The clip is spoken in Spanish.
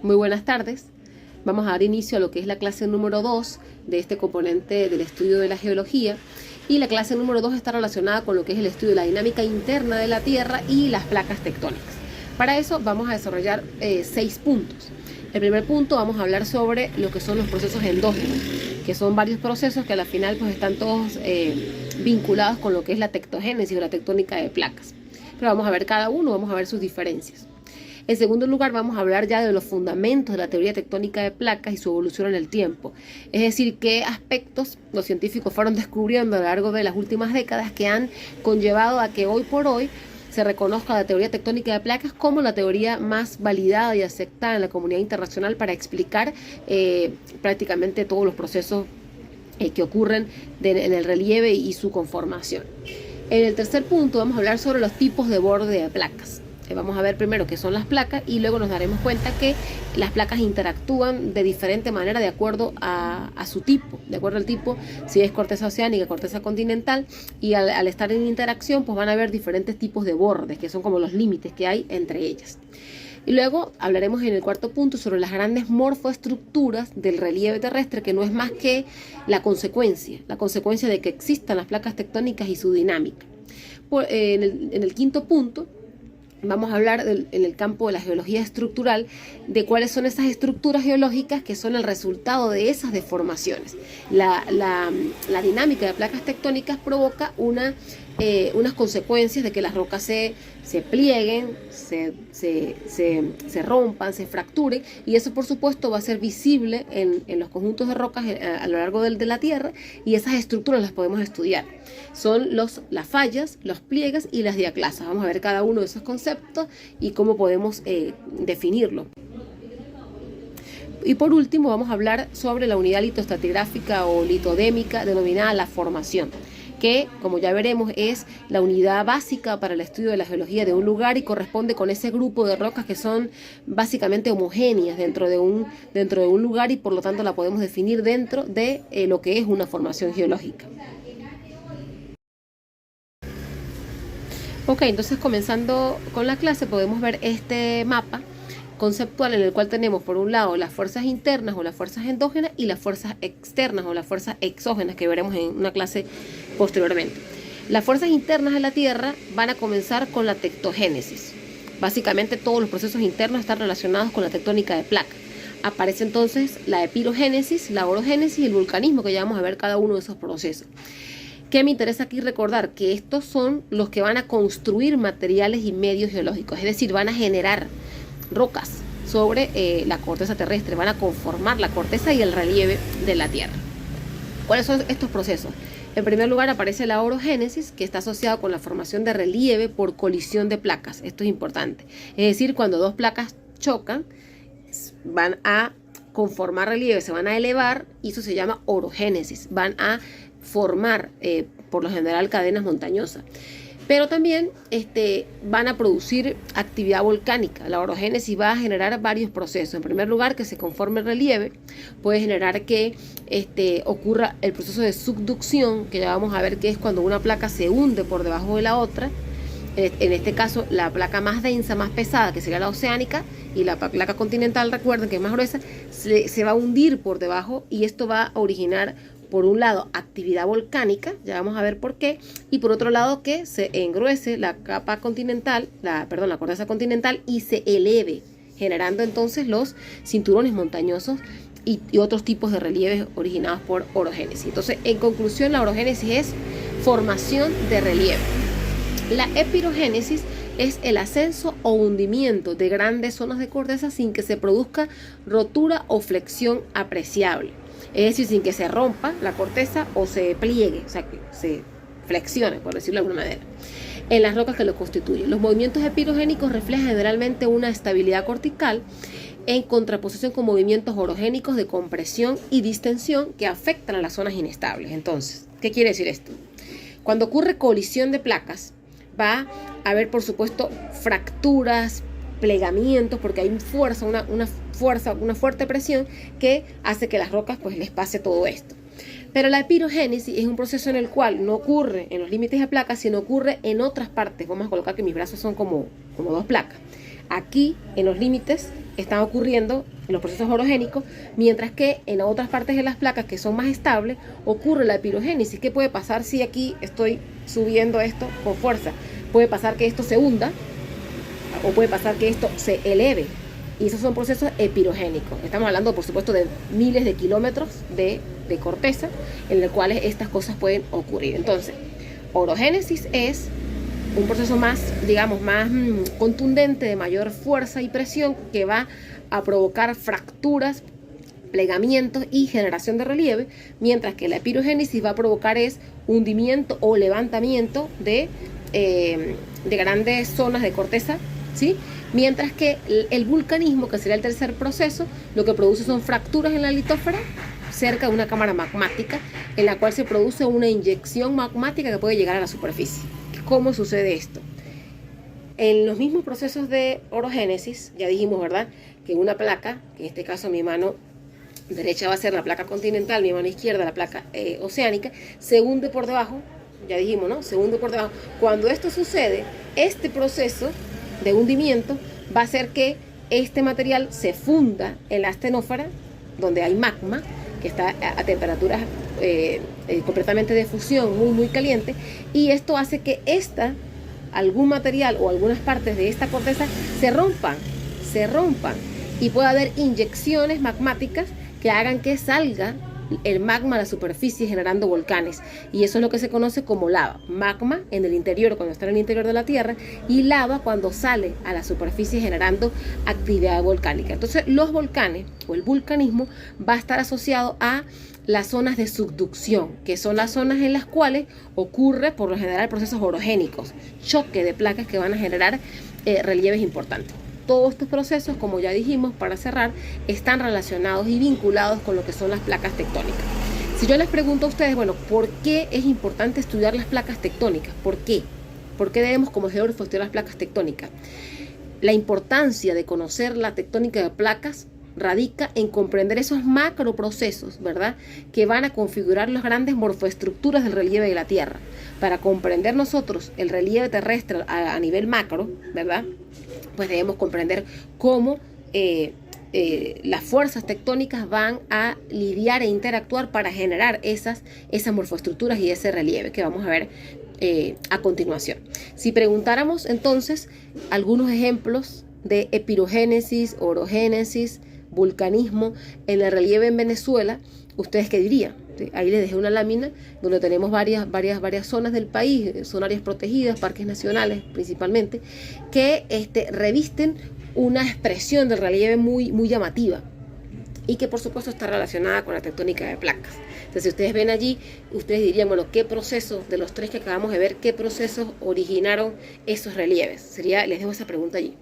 Muy buenas tardes. Vamos a dar inicio a lo que es la clase número 2 de este componente del estudio de la geología. Y la clase número 2 está relacionada con lo que es el estudio de la dinámica interna de la Tierra y las placas tectónicas. Para eso vamos a desarrollar 6 puntos. El primer punto vamos a hablar sobre lo que son los procesos endógenos, que son varios procesos que al final pues están todos vinculados con lo que es la tectogénesis o la tectónica de placas. Pero vamos a ver cada uno, vamos a ver sus diferencias. En segundo lugar, vamos a hablar ya de los fundamentos de la teoría tectónica de placas y su evolución en el tiempo. Es decir, qué aspectos los científicos fueron descubriendo a lo largo de las últimas décadas que han conllevado a que hoy por hoy se reconozca la teoría tectónica de placas como la teoría más validada y aceptada en la comunidad internacional para explicar prácticamente todos los procesos que ocurren en el relieve y su conformación. En el tercer punto vamos a hablar sobre los tipos de borde de placas. Vamos a ver primero qué son las placas y luego nos daremos cuenta que las placas interactúan de diferente manera de acuerdo a su tipo, de acuerdo al tipo, si es corteza oceánica, corteza continental, y al estar en interacción pues van a haber diferentes tipos de bordes, que son como los límites que hay entre ellas. Y luego hablaremos en el cuarto punto sobre las grandes morfoestructuras del relieve terrestre, que no es más que la consecuencia de que existan las placas tectónicas y su dinámica. En el quinto punto vamos a hablar en el campo de la geología estructural de cuáles son esas estructuras geológicas que son el resultado de esas deformaciones. La dinámica de placas tectónicas provoca unas consecuencias de que las rocas se plieguen, se rompan, se fracturen, y eso por supuesto va a ser visible en los conjuntos de rocas a lo largo de la Tierra, y esas estructuras las podemos estudiar. Son las fallas, los pliegues y las diaclasas. Vamos a ver cada uno de esos conceptos y cómo podemos definirlo. Y por último vamos a hablar sobre la unidad litoestratigráfica o litodémica denominada la formación, que como ya veremos es la unidad básica para el estudio de la geología de un lugar y corresponde con ese grupo de rocas que son básicamente homogéneas dentro de un lugar, y por lo tanto la podemos definir dentro de lo que es una formación geológica. Ok, entonces comenzando con la clase podemos ver este mapa conceptual en el cual tenemos por un lado las fuerzas internas o las fuerzas endógenas y las fuerzas externas o las fuerzas exógenas, que veremos en una clase posteriormente. Las fuerzas internas de la Tierra van a comenzar con la tectogénesis. Básicamente todos los procesos internos están relacionados con la tectónica de placas. Aparece entonces la epirogénesis, la orogénesis y el vulcanismo, que ya vamos a ver cada uno de esos procesos. ¿Qué me interesa aquí recordar? Que estos son los que van a construir materiales y medios geológicos, es decir, van a generar rocas sobre la corteza terrestre, van a conformar la corteza y el relieve de la Tierra. ¿Cuáles son estos procesos? En primer lugar aparece la orogénesis, que está asociada con la formación de relieve por colisión de placas. Esto es importante. Es decir, cuando dos placas chocan, van a conformar relieve, se van a elevar, y eso se llama orogénesis. Van a formar, por lo general, cadenas montañosas. Pero también van a producir actividad volcánica. La orogénesis va a generar varios procesos. En primer lugar, que se conforme el relieve. Puede generar que ocurra el proceso de subducción, que ya vamos a ver que es cuando una placa se hunde por debajo de la otra. En este caso, la placa más densa, más pesada, que sería la oceánica, y la placa continental, recuerden que es más gruesa, se va a hundir por debajo, y esto va a originar, por un lado, actividad volcánica, ya vamos a ver por qué, y por otro lado que se engruese la capa continental, la corteza continental, y se eleve, generando entonces los cinturones montañosos y otros tipos de relieves originados por orogénesis. Entonces, en conclusión, la orogénesis es formación de relieve. La epirogénesis es el ascenso o hundimiento de grandes zonas de corteza sin que se produzca rotura o flexión apreciable. Es decir, sin que se rompa la corteza o se pliegue, o sea, que se flexione, por decirlo de alguna manera, en las rocas que lo constituyen. Los movimientos epirogénicos reflejan generalmente una estabilidad cortical en contraposición con movimientos orogénicos de compresión y distensión que afectan a las zonas inestables. Entonces, ¿qué quiere decir esto? Cuando ocurre colisión de placas, va a haber, por supuesto, fracturas, plegamientos, porque hay una fuerte presión que hace que las rocas pues les pase todo esto. Pero la epirogénesis es un proceso en el cual no ocurre en los límites de placas, sino ocurre en otras partes. Vamos a colocar que mis brazos son como dos placas. Aquí, en los límites, están ocurriendo los procesos orogénicos, mientras que en otras partes de las placas que son más estables ocurre la epirogénesis. ¿Qué puede pasar si aquí estoy subiendo esto con fuerza? Puede pasar que esto se hunda o puede pasar que esto se eleve, y esos son procesos epirogénicos. Estamos hablando, por supuesto, de miles de kilómetros de corteza en los cuales estas cosas pueden ocurrir. Entonces, orogénesis es un proceso más, digamos, más contundente, de mayor fuerza y presión, que va a provocar fracturas, plegamientos y generación de relieve, mientras que la epirogénesis va a provocar es hundimiento o levantamiento de grandes zonas de corteza, ¿sí? Mientras que el vulcanismo, que sería el tercer proceso, lo que produce son fracturas en la litósfera cerca de una cámara magmática, en la cual se produce una inyección magmática que puede llegar a la superficie. ¿Cómo sucede esto? En los mismos procesos de orogénesis, ya dijimos, ¿verdad?, que en una placa, que en este caso mi mano derecha va a ser la placa continental, mi mano izquierda la placa oceánica, se hunde por debajo, ya dijimos, ¿no?, se hunde por debajo. Cuando esto sucede, este proceso de hundimiento va a hacer que este material se funda en la astenósfera, donde hay magma, que está a temperaturas completamente de fusión, muy caliente, y esto hace que algún material o algunas partes de esta corteza se rompan, y puede haber inyecciones magmáticas que hagan que salga el magma a la superficie generando volcanes, y eso es lo que se conoce como lava. Magma en el interior, cuando está en el interior de la Tierra, y lava cuando sale a la superficie generando actividad volcánica. Entonces los volcanes o el vulcanismo va a estar asociado a las zonas de subducción, que son las zonas en las cuales ocurre por lo general procesos orogénicos, choque de placas que van a generar relieves importantes. Todos estos procesos, como ya dijimos, para cerrar, están relacionados y vinculados con lo que son las placas tectónicas. Si yo les pregunto a ustedes, bueno, ¿por qué es importante estudiar las placas tectónicas? ¿Por qué? ¿Por qué debemos como geógrafos estudiar las placas tectónicas? La importancia de conocer la tectónica de placas radica en comprender esos macroprocesos, ¿verdad?, que van a configurar las grandes morfoestructuras del relieve de la Tierra. Para comprender nosotros el relieve terrestre a nivel macro, ¿verdad?, pues debemos comprender cómo las fuerzas tectónicas van a lidiar e interactuar para generar esas morfoestructuras y ese relieve que vamos a ver a continuación. Si preguntáramos entonces algunos ejemplos de epirogénesis, orogénesis, vulcanismo en el relieve en Venezuela, ¿ustedes qué dirían? Ahí les dejé una lámina donde tenemos varias zonas del país, son áreas protegidas, parques nacionales principalmente, que revisten una expresión del relieve muy llamativa, y que por supuesto está relacionada con la tectónica de placas. Entonces, si ustedes ven allí, ustedes dirían, bueno, ¿qué proceso de los tres que acabamos de ver, qué procesos originaron esos relieves? Les dejo esa pregunta allí.